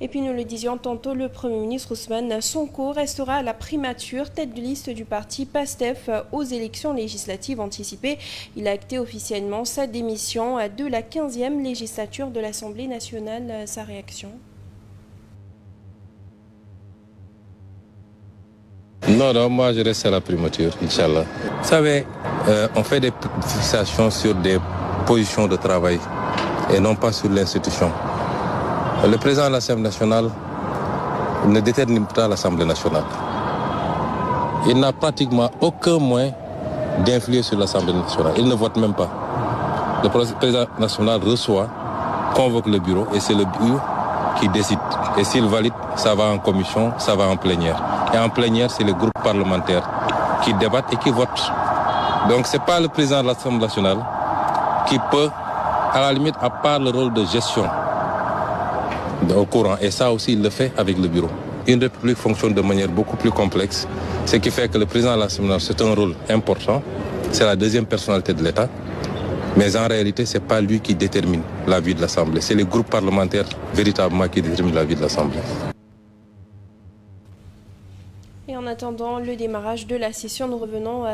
Et puis nous le disions tantôt, le Premier ministre Ousmane Sonko restera à la primature, tête de liste du parti PASTEF aux élections législatives anticipées. Il a acté officiellement sa démission de la 15e législature de l'Assemblée nationale. Sa réaction? Non, moi je reste à la primature, Inch'Allah. Vous savez, on fait des fixations sur des positions de travail et non pas sur l'institution. Le président de l'Assemblée nationale ne détermine pas l'Assemblée nationale. Il n'a pratiquement aucun moyen d'influer sur l'Assemblée nationale. Il ne vote même pas. Le président national reçoit, convoque le bureau et c'est le bureau qui décide. Et s'il valide, ça va en commission, ça va en plénière. Et en plénière, c'est les groupes parlementaires qui débattent et qui votent. Donc ce n'est pas le président de l'Assemblée nationale qui peut, à la limite, à part le rôle de gestion au courant. Et ça aussi, il le fait avec le bureau. Une république fonctionne de manière beaucoup plus complexe, ce qui fait que le président de l'Assemblée nationale, c'est un rôle important. C'est la deuxième personnalité de l'État. Mais en réalité, ce n'est pas lui qui détermine la vie de l'Assemblée. C'est les groupes parlementaires véritablement qui déterminent la vie de l'Assemblée. Et en attendant le démarrage de la session, nous revenons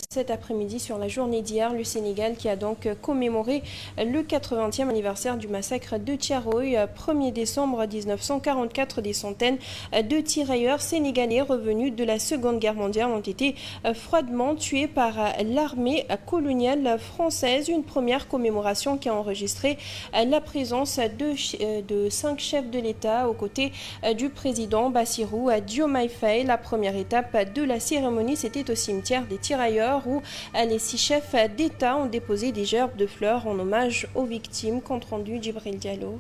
cet après-midi sur la journée d'hier. Le Sénégal qui a donc commémoré le 80e anniversaire du massacre de Thiaroye. 1er décembre 1944, des centaines de tirailleurs sénégalais revenus de la Seconde Guerre mondiale ont été froidement tués par l'armée coloniale française. Une première commémoration qui a enregistré la présence de 5 chefs de l'État aux côtés du président Bassirou Diomaye Faye. La première étape de la cérémonie, c'était au cimetière des tirailleurs où les 6 chefs d'État ont déposé des gerbes de fleurs en hommage aux victimes. Compte rendu Djibril Diallo.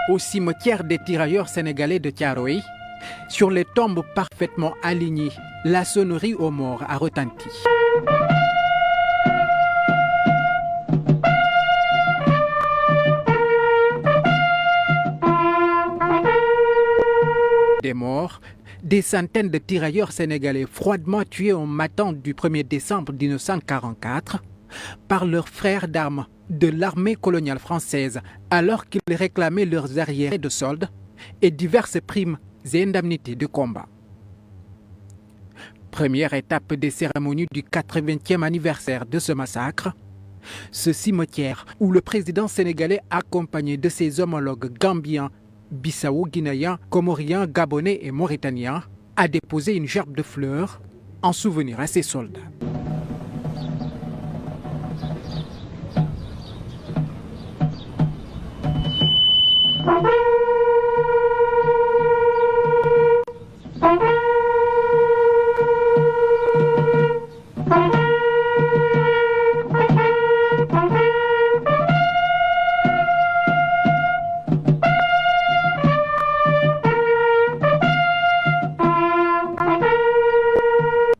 Au cimetière des tirailleurs sénégalais de Thiaroye, sur les tombes parfaitement alignées, la sonnerie aux morts a retenti. Des morts, des centaines de tirailleurs sénégalais froidement tués au matin du 1er décembre 1944 par leurs frères d'armes de l'armée coloniale française alors qu'ils réclamaient leurs arriérés de solde et diverses primes et indemnités de combat. Première étape des cérémonies du 80e anniversaire de ce massacre, ce cimetière où le président sénégalais accompagné de ses homologues gambiens, bissau-guinéen, comorien, gabonais et mauritanien, a déposé une gerbe de fleurs en souvenir à ses soldats.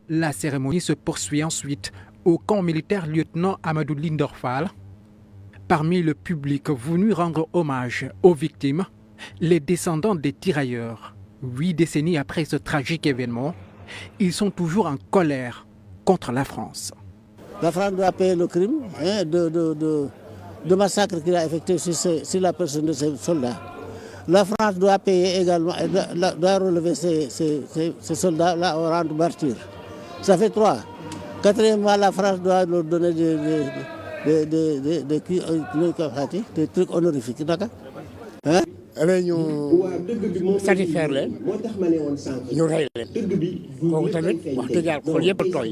La cérémonie se poursuit ensuite au camp militaire lieutenant Amadou Lindorfal. Parmi le public venu rendre hommage aux victimes, les descendants des tirailleurs. 8 décennies après ce tragique événement, ils sont toujours en colère contre la France. La France doit payer le crime de massacre qu'il a effectué sur la personne de ses soldats. La France doit payer également, doit relever ces soldats-là au rang de martyrs. Ça fait 3. Quatrièmement, la France doit leur donner des trucs honorifiques. D'accord? Hein? Satisfaire leen ñu rey leen kooku tamit wax dëgg yàlla xool yëpp a tooy.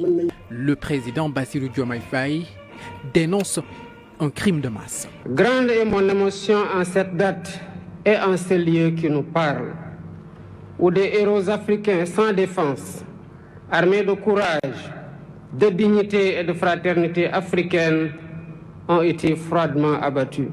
Le président Bassirou Diomaye Faye dénonce un crime de masse. Grande est mon émotion en cette date et en ce lieu qui nous parle, où des héros africains sans défense, armés de courage, de dignité et de fraternité africaine, ont été froidement abattus.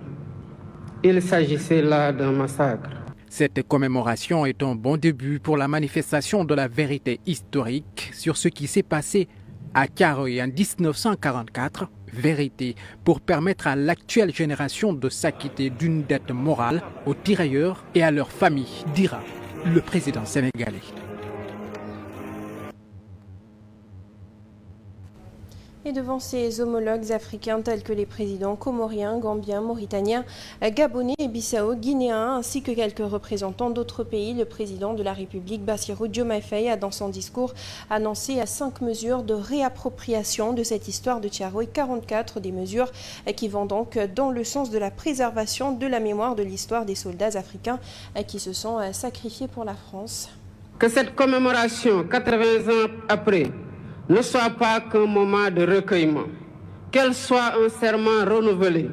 Il s'agissait là d'un massacre. Cette commémoration est un bon début pour la manifestation de la vérité historique sur ce qui s'est passé à Thiaroye en 1944. Vérité pour permettre à l'actuelle génération de s'acquitter d'une dette morale aux tirailleurs et à leurs familles, dira le président sénégalais. Et devant ses homologues africains tels que les présidents comoriens, gambiens, mauritaniens, gabonais et bissau-guinéens, ainsi que quelques représentants d'autres pays, le président de la République, Bassirou Diomaye Faye, a dans son discours annoncé 5 mesures de réappropriation de cette histoire de Thiaroye, 44 des mesures qui vont donc dans le sens de la préservation de la mémoire de l'histoire des soldats africains qui se sont sacrifiés pour la France. Que cette commémoration, 80 ans après, ne soit pas qu'un moment de recueillement, qu'elle soit un serment renouvelé,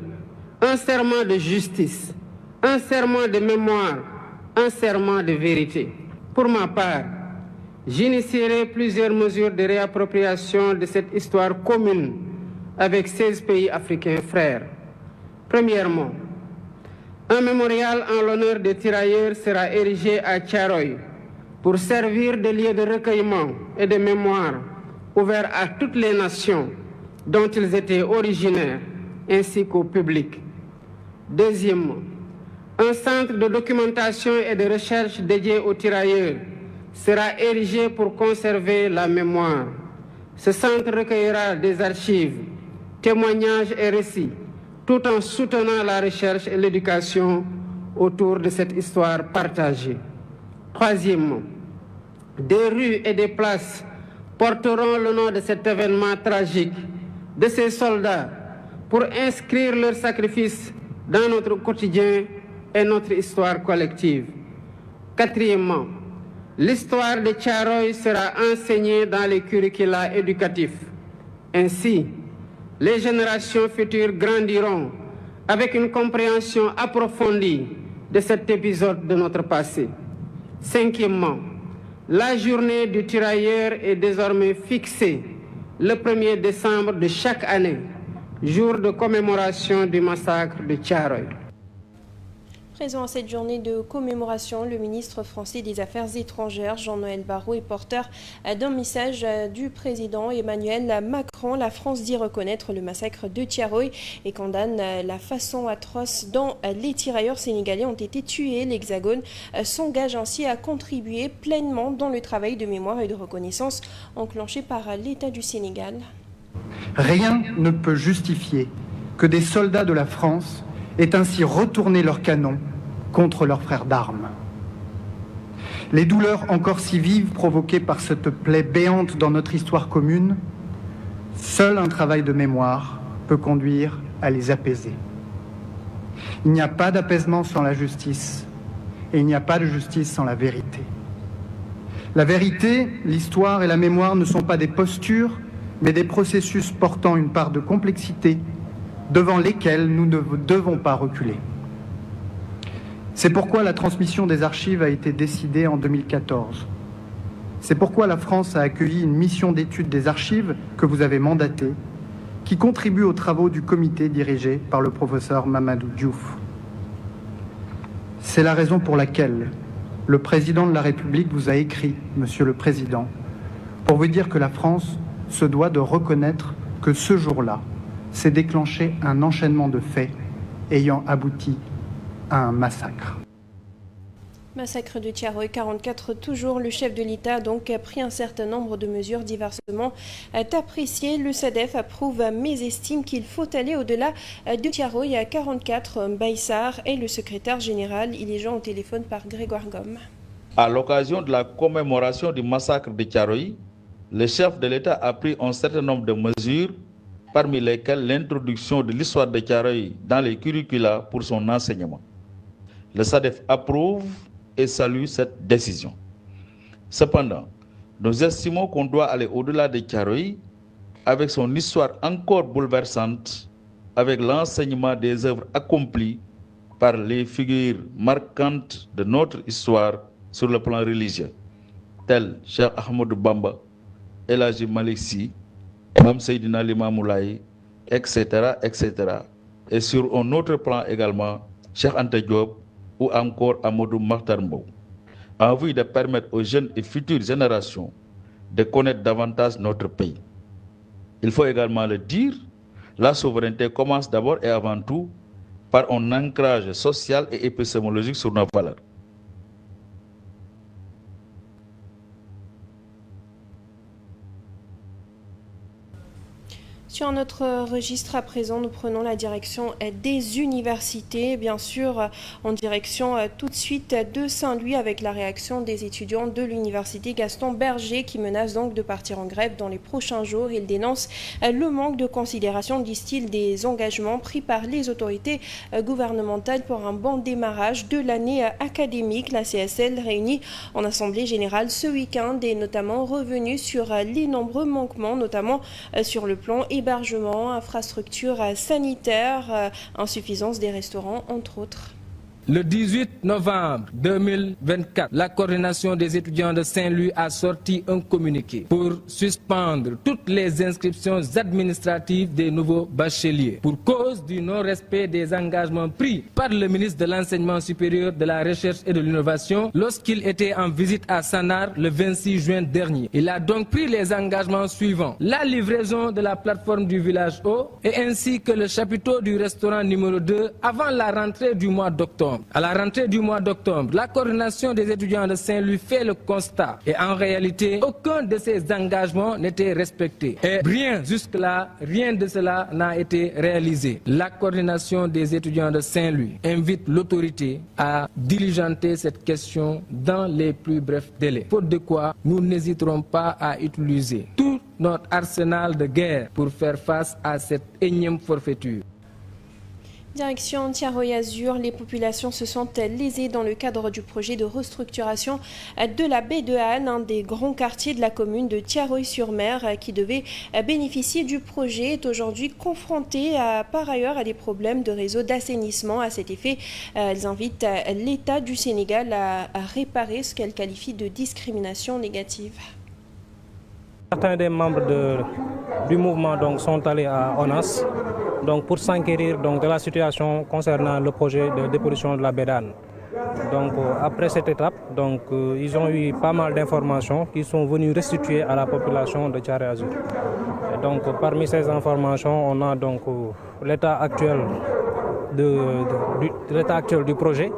un serment de justice, un serment de mémoire, un serment de vérité. Pour ma part, j'initierai plusieurs mesures de réappropriation de cette histoire commune avec 16 pays africains frères. Premièrement, un mémorial en l'honneur des tirailleurs sera érigé à Thiaroye pour servir de lieu de recueillement et de mémoire ouvert à toutes les nations dont ils étaient originaires, ainsi qu'au public. Deuxièmement, un centre de documentation et de recherche dédié aux tirailleurs sera érigé pour conserver la mémoire. Ce centre recueillera des archives, témoignages et récits, tout en soutenant la recherche et l'éducation autour de cette histoire partagée. Troisièmement, des rues et des places porteront le nom de cet événement tragique, de ces soldats, pour inscrire leur sacrifice dans notre quotidien et notre histoire collective. Quatrièmement, l'histoire de Thiaroye sera enseignée dans les curricula éducatifs. Ainsi, les générations futures grandiront avec une compréhension approfondie de cet épisode de notre passé. Cinquièmement, la journée du tirailleur est désormais fixée le 1er décembre de chaque année, jour de commémoration du massacre de Thiaroye. Présent à cette journée de commémoration, le ministre français des Affaires étrangères, Jean-Noël Barrot, est porteur d'un message du président Emmanuel Macron. La France dit reconnaître le massacre de Thiaroye et condamne la façon atroce dont les tirailleurs sénégalais ont été tués. L'Hexagone s'engage ainsi à contribuer pleinement dans le travail de mémoire et de reconnaissance enclenché par l'État du Sénégal. Rien ne peut justifier que des soldats de la France aient ainsi retourné leurs canons contre leurs frères d'armes. Les douleurs encore si vives provoquées par cette plaie béante dans notre histoire commune, seul un travail de mémoire peut conduire à les apaiser. Il n'y a pas d'apaisement sans la justice, et il n'y a pas de justice sans la vérité. La vérité, l'histoire et la mémoire ne sont pas des postures, mais des processus portant une part de complexité devant lesquels nous ne devons pas reculer. C'est pourquoi la transmission des archives a été décidée en 2014. C'est pourquoi la France a accueilli une mission d'étude des archives que vous avez mandatée, qui contribue aux travaux du comité dirigé par le professeur Mamadou Diouf. C'est la raison pour laquelle le président de la République vous a écrit, Monsieur le Président, pour vous dire que la France se doit de reconnaître que ce jour-là s'est déclenché un enchaînement de faits ayant abouti à un massacre. Massacre de Thiaroye, 44 toujours. Le chef de l'État a donc pris un certain nombre de mesures diversement appréciées. Le SADEF approuve mais estime qu'il faut aller au-delà de Thiaroye à 44. Baïsar est le secrétaire général. Il est joint au téléphone par Grégoire Gomme. À l'occasion de la commémoration du massacre de Thiaroye, le chef de l'État a pris un certain nombre de mesures, parmi lesquelles l'introduction de l'histoire de Thiaroye dans les curricula pour son enseignement. Le SADEF approuve et salue cette décision. Cependant, nous estimons qu'on doit aller au-delà de Thiaroye avec son histoire encore bouleversante, avec l'enseignement des œuvres accomplies par les figures marquantes de notre histoire sur le plan religieux, tels Cheikh Ahmadou Bamba, El Hadji Malick Sy, Mame Seydina Limamou Laye, etc., etc. Et sur un autre plan également, Cheikh Anta Diop ou encore Amadou Mahtar Mbow, en vue de permettre aux jeunes et futures générations de connaître davantage notre pays. Il faut également le dire, la souveraineté commence d'abord et avant tout par un ancrage social et épistémologique sur nos valeurs. Sur notre registre à présent, nous prenons la direction des universités, bien sûr en direction tout de suite de Saint-Louis avec la réaction des étudiants de l'université Gaston Berger qui menacent donc de partir en grève dans les prochains jours. Ils dénoncent le manque de considération, disent-ils, des engagements pris par les autorités gouvernementales pour un bon démarrage de l'année académique. La CSL réunie en assemblée générale ce week-end est notamment revenue sur les nombreux manquements, notamment sur le plan hébergement, infrastructures sanitaires, insuffisance des restaurants, entre autres. Le 18 novembre 2024, la coordination des étudiants de Saint-Louis a sorti un communiqué pour suspendre toutes les inscriptions administratives des nouveaux bacheliers pour cause du non-respect des engagements pris par le ministre de l'Enseignement supérieur, de la Recherche et de l'Innovation lorsqu'il était en visite à Sanar le 26 juin dernier. Il a donc pris les engagements suivants: la livraison de la plateforme du village eau et ainsi que le chapiteau du restaurant numéro 2 avant la rentrée du mois d'octobre. À la rentrée du mois d'octobre, la coordination des étudiants de Saint-Louis fait le constat et en réalité, aucun de ces engagements n'était respecté. Et jusque-là, rien de cela n'a été réalisé. La coordination des étudiants de Saint-Louis invite l'autorité à diligenter cette question dans les plus brefs délais. Faute de quoi, nous n'hésiterons pas à utiliser tout notre arsenal de guerre pour faire face à cette énième forfaiture. Direction Tiaroy-Azur, les populations se sentent lésées dans le cadre du projet de restructuration de la baie de Han, un des grands quartiers de la commune de Tiaroy-sur-Mer qui devait bénéficier du projet, est aujourd'hui confronté par ailleurs à des problèmes de réseau d'assainissement. À cet effet, elles invitent l'État du Sénégal à réparer ce qu'elles qualifient de discrimination négative. Certains des membres du mouvement sont allés à ONAS pour s'enquérir de la situation concernant le projet de dépollution de la baie d'Han. Après cette étape, ils ont eu pas mal d'informations qui sont venues restituer à la population de Tiaroy-Azur. Parmi ces informations, on a l'état actuel du projet,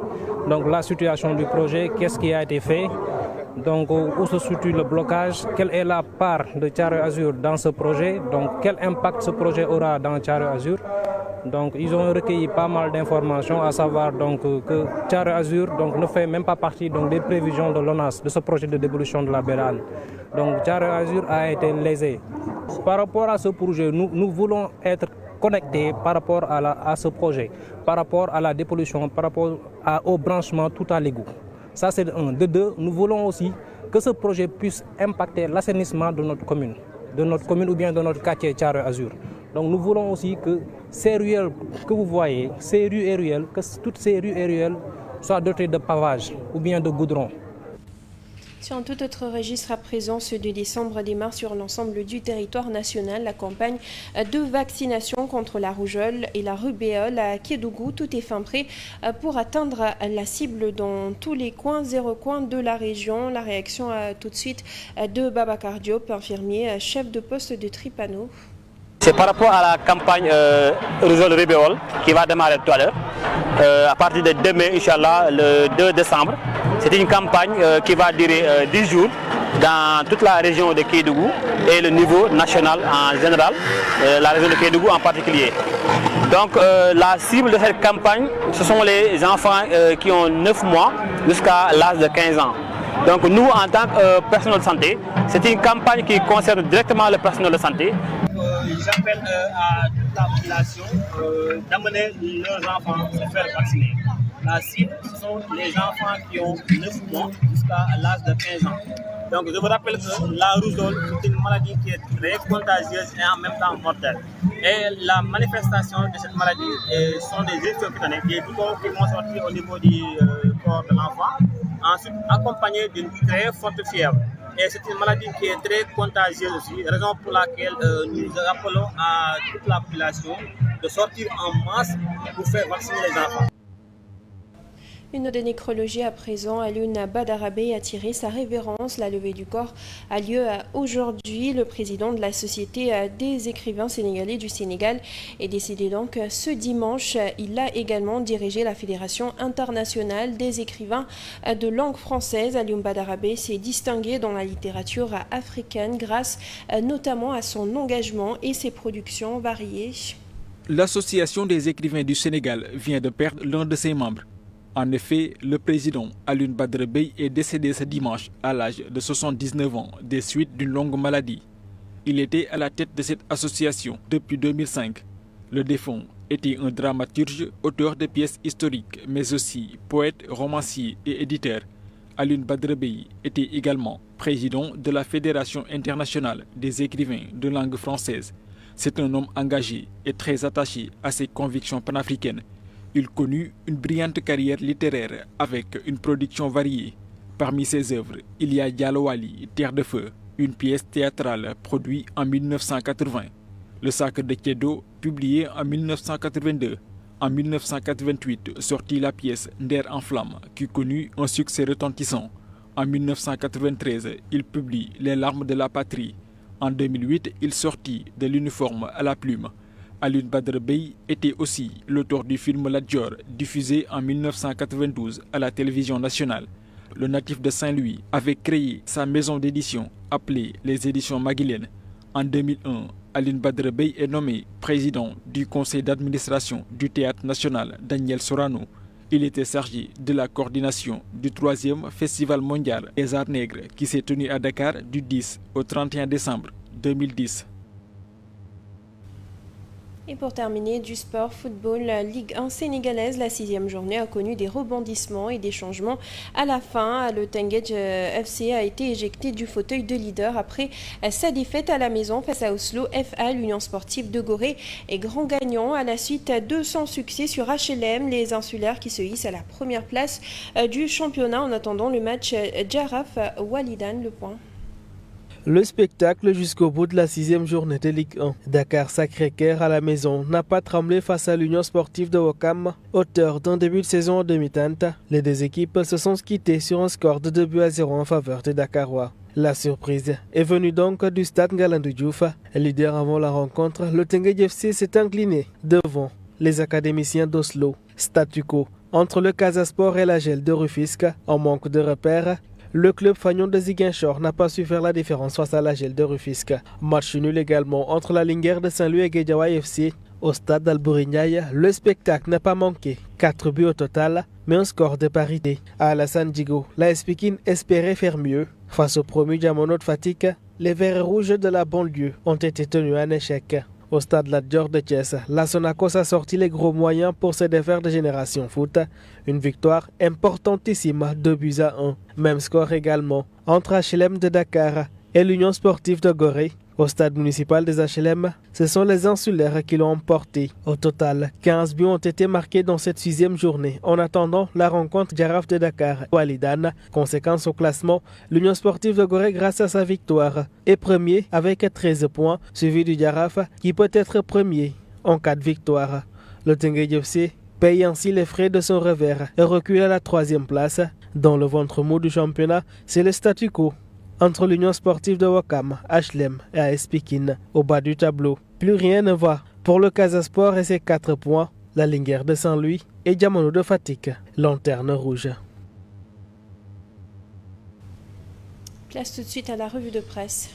la situation du projet, qu'est-ce qui a été fait. Où se situe le blocage, quelle est la part de Tiaroy-Azur dans ce projet, quel impact ce projet aura dans Tiaroy-Azur. Ils ont recueilli pas mal d'informations, à savoir que Tiaroy-Azur ne fait même pas partie des prévisions de l'ONAS, de ce projet de dépollution de la baie d'Han. Tiaroy-Azur a été lésé. Par rapport à ce projet, nous voulons être connectés par rapport à ce projet, par rapport à la dépollution, par rapport au branchement tout à l'égout. Ça, c'est de un. De deux, nous voulons aussi que ce projet puisse impacter l'assainissement de notre commune ou bien de notre quartier Tiaroy-Azur. Nous voulons aussi que ces ruelles que vous voyez, ces rues et ruelles, que toutes ces rues et ruelles soient dotées de pavage ou bien de goudron. Sur un tout autre registre à présent, ce 2 décembre démarre sur l'ensemble du territoire national la campagne de vaccination contre la rougeole et la rubéole à Kédougou. Tout est fin prêt pour atteindre la cible dans tous les coins et recoins de la région. La réaction tout de suite de Babacar Diop, infirmier, chef de poste de Tripano. C'est par rapport à la campagne rougeole-rubéole qui va démarrer tout à l'heure. À partir de demain, Inch'Allah, le 2 décembre. C'est une campagne qui va durer 10 jours dans toute la région de Kédougou et le niveau national en général, la région de Kédougou en particulier. La cible de cette campagne, ce sont les enfants qui ont 9 mois jusqu'à l'âge de 15 ans. Nous, en tant que personnel de santé, c'est une campagne qui concerne directement le personnel de santé. J'appelle à toute la population d'amener leurs enfants se faire vacciner. La cible, ce sont les enfants qui ont 9 mois jusqu'à l'âge de 15 ans. Je vous rappelle que la rougeole, c'est une maladie qui est très contagieuse et en même temps mortelle. Et la manifestation de cette maladie sont des éruptions cutanées, des boutons qui vont sortir au niveau du corps de l'enfant, ensuite accompagnés d'une très forte fièvre. Et c'est une maladie qui est très contagieuse aussi, raison pour laquelle nous appelons à toute la population de sortir en masse pour faire vacciner les enfants. Une note de nécrologie à présent. Alioune Badarabe a tiré sa révérence. La levée du corps a lieu aujourd'hui. Le président de la Société des écrivains sénégalais du Sénégal est décédé donc ce dimanche. Il a également dirigé la Fédération internationale des écrivains de langue française. Alioune Badarabe s'est distingué dans la littérature africaine grâce notamment à son engagement et ses productions variées. L'Association des écrivains du Sénégal vient de perdre l'un de ses membres. En effet, le président Alioune Badarabe est décédé ce dimanche à l'âge de 79 ans des suites d'une longue maladie. Il était à la tête de cette association depuis 2005. Le défunt était un dramaturge, auteur de pièces historiques, mais aussi poète, romancier et éditeur. Alioune Badarabe était également président de la Fédération internationale des écrivains de langue française. C'est un homme engagé et très attaché à ses convictions panafricaines. Il connut une brillante carrière littéraire avec une production variée. Parmi ses œuvres, il y a Diallo-Wali, Terre de Feu, une pièce théâtrale produite en 1980. Le Sacre de Kédo, publié en 1982. En 1988, sortit la pièce Nder en flamme, qui connut un succès retentissant. En 1993, il publie Les larmes de la patrie. En 2008, il sortit De l'uniforme à la plume. Alioune Badarabe était aussi l'auteur du film La Dior, diffusé en 1992 à la télévision nationale. Le natif de Saint-Louis avait créé sa maison d'édition appelée les Éditions Maguilène. En 2001, Alioune Badarabe est nommé président du conseil d'administration du Théâtre national Daniel Sorano. Il était chargé de la coordination du 3e Festival mondial des arts nègres qui s'est tenu à Dakar du 10 au 31 décembre 2010. Et pour terminer, du sport, football, Ligue 1 sénégalaise, la 6e journée a connu des rebondissements et des changements. À la fin, le Teungueth FC a été éjecté du fauteuil de leader après sa défaite à la maison face à Oslo FA. L'Union sportive de Gorée est grand gagnant à la suite de son succès sur HLM. Les insulaires qui se hissent à la première place du championnat en attendant le match Jaraf-Walidan. Le point. Le spectacle jusqu'au bout de la 6e journée de Ligue 1. Dakar Sacré-Cœur à la maison n'a pas tremblé face à l'Union sportive de Ouakam, auteur d'un début de saison en demi-teinte. Les deux équipes se sont quittées sur un score de 2-0 en faveur des Dakarois. La surprise est venue donc du stade Ngalandou Diouf. Leader avant la rencontre, le Teungueth FC s'est incliné devant les académiciens d'Oslo. Statu quo entre le Casa Sport et la Gel de Rufisque. En manque de repères, le club fagnon de Ziguinchor n'a pas su faire la différence face à la Gel de Rufisque. Match nul également entre la Linguère de Saint-Louis et Guédiawaye FC. Au stade d'Albouri-Ndiaye, le spectacle n'a pas manqué. 4 buts au total, mais un score de parité. À Alassane Djigo, l'AS Pikine espérait faire mieux. Face au promu Diamono de Fatick, les Verts rouges de la banlieue ont été tenus en échec. Au stade Lat Dior de Thiès, la Sonacos a sorti les gros moyens pour se défaire de Génération Foot. Une victoire importantissime, 2-1. Même score également entre HLM de Dakar et l'Union sportive de Gorée. Au stade municipal des HLM, ce sont les insulaires qui l'ont emporté. Au total, 15 buts ont été marqués dans cette 6e journée. En attendant la rencontre Jaraf de Dakar-Walidan. Conséquence au classement, l'Union sportive de Gorée, grâce à sa victoire, est premier avec 13 points, suivi du Jaraf qui peut être premier en cas de victoire. Le Teungueth FC paye ainsi les frais de son revers et recule à la 3e place. Dans le ventre mou du championnat, c'est le statu quo entre l'Union sportive de Ouakam, HLM et AS Pikine. Au bas du tableau, plus rien ne va pour le Casa Sport et ses 4 points, la Linguère de Saint-Louis et Diamono de Fatick, lanterne rouge. Place tout de suite à la revue de presse.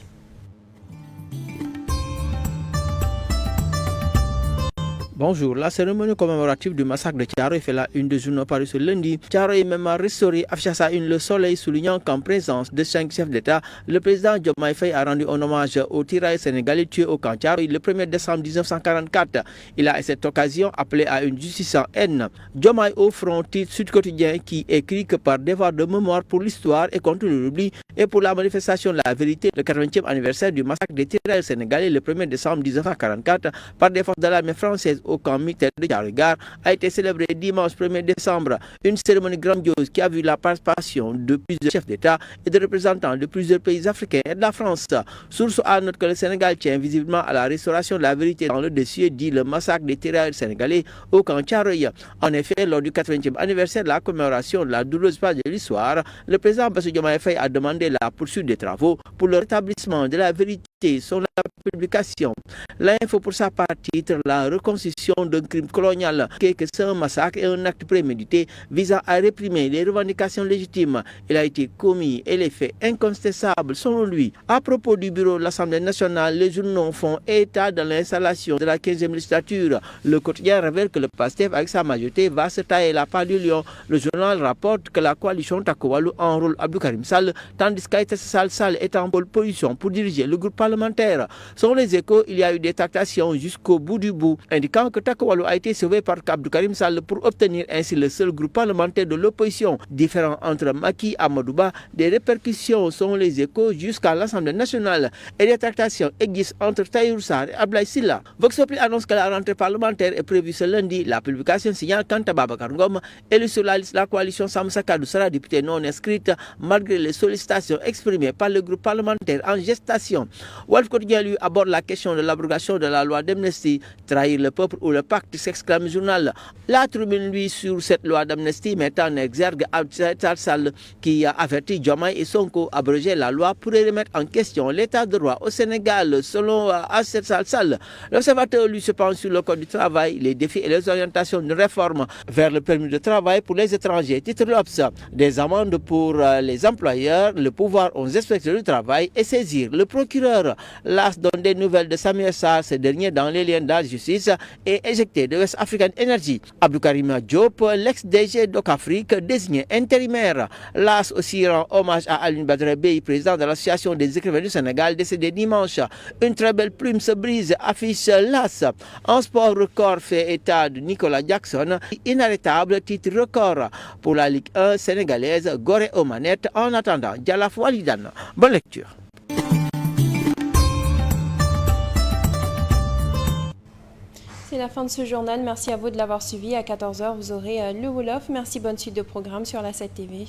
Bonjour, la cérémonie commémorative du massacre de Thiaroye fait la une des journaux parus ce lundi. Thiaroye même a restauré, afficha sa une Le Soleil, soulignant qu'en présence de 5 chefs d'État, le président Diomaye Faye a rendu un hommage aux tirailleurs sénégalais tués au camp Thiaroye le 1er décembre 1944. Il a à cette occasion appelé à une justice sans haine. Diomaye au front, titre Sud Quotidien, qui écrit que par devoir de mémoire pour l'histoire et contre l'oubli et pour la manifestation de la vérité, le 80e anniversaire du massacre des tirailleurs sénégalais le 1er décembre 1944 par des forces de l'armée française au camp militaire de Thiaroye-Gare a été célébrée dimanche 1er décembre. Une cérémonie grandiose qui a vu la participation de plusieurs chefs d'État et de représentants de plusieurs pays africains et de la France. Source A note que le Sénégal tient visiblement à la restauration de la vérité dans le dossier dit le massacre des tirailleurs sénégalais au camp Thiaroye. En effet, lors du 80e anniversaire de la commémoration de la douloureuse page de l'histoire, le président Bassirou Diomaye Faye a demandé la poursuite des travaux pour le rétablissement de la vérité sur la publication. L'info pour sa part titre la reconstitution d'un crime colonial, que c'est un massacre et un acte prémédité visant à réprimer les revendications légitimes. Il a été commis et les faits incontestables selon lui. À propos du bureau de l'Assemblée nationale, les journaux font état de l'installation de la 15e législature. Le quotidien révèle que le PASTEF avec sa majorité va se tailler la part du lion. Le journal rapporte que la coalition Takku Wallu enrôle Abdou Karim Sall, tandis qu'Aïssata Sall est en pole position pour diriger le groupe parlementaire. Selon les Échos, il y a eu des tractations jusqu'au bout du bout, indiquant que Takku Wallu a été sauvé par Abdou Karim Sall pour obtenir ainsi le seul groupe parlementaire de l'opposition. Différent entre Macky et Amadouba, des répercussions selon les Échos jusqu'à l'Assemblée nationale et des tractations existent entre Tahirou Sarr et Abdoulaye Sylla. Vox Populi annonce que la rentrée parlementaire est prévue ce lundi. La publication signale qu'Anta Babacar Ngom, élu sur la liste de la coalition Sam Sa Kàddu, sera député non inscrite malgré les sollicitations exprimées par le groupe parlementaire en gestation. Walf Quotidien lui aborde la question de l'abrogation de la loi d'amnistie. Trahir le peuple ou le pacte, s'exclame le journal. La Tribune lui sur cette loi d'amnistie met en exergue Aïssata Sall qui a averti Diomaye et Sonko abroger la loi pourrait remettre en question l'état de droit au Sénégal. Selon Aïssata Sall, l'observateur lui se penche sur le code du travail, les défis et les orientations d'une réforme vers le permis de travail pour les étrangers. Titre l'Obs, des amendes pour les employeurs, le pouvoir aux inspecteurs du travail et saisir le procureur. L'AS donne des nouvelles de Samuel Sarr, ce dernier dans les liens de la justice et éjecté de West African Energy. Abdou Karim Diop, l'ex-DG d'Ocafrique, désigné intérimaire. L'AS aussi rend hommage à Alioune Badara Bèye, président de l'association des écrivains du Sénégal, décédé dimanche. Une très belle plume se brise, affiche l'AS. En sport, record fait état de Nicolas Jackson, inarrêtable, titre record pour la Ligue 1 sénégalaise, Gorée aux manettes. En attendant, Djalaf Walidane. Bonne lecture. C'est la fin de ce journal. Merci à vous de l'avoir suivi. À 14h, vous aurez le Wolof. Merci, bonne suite de programme sur la 7 TV.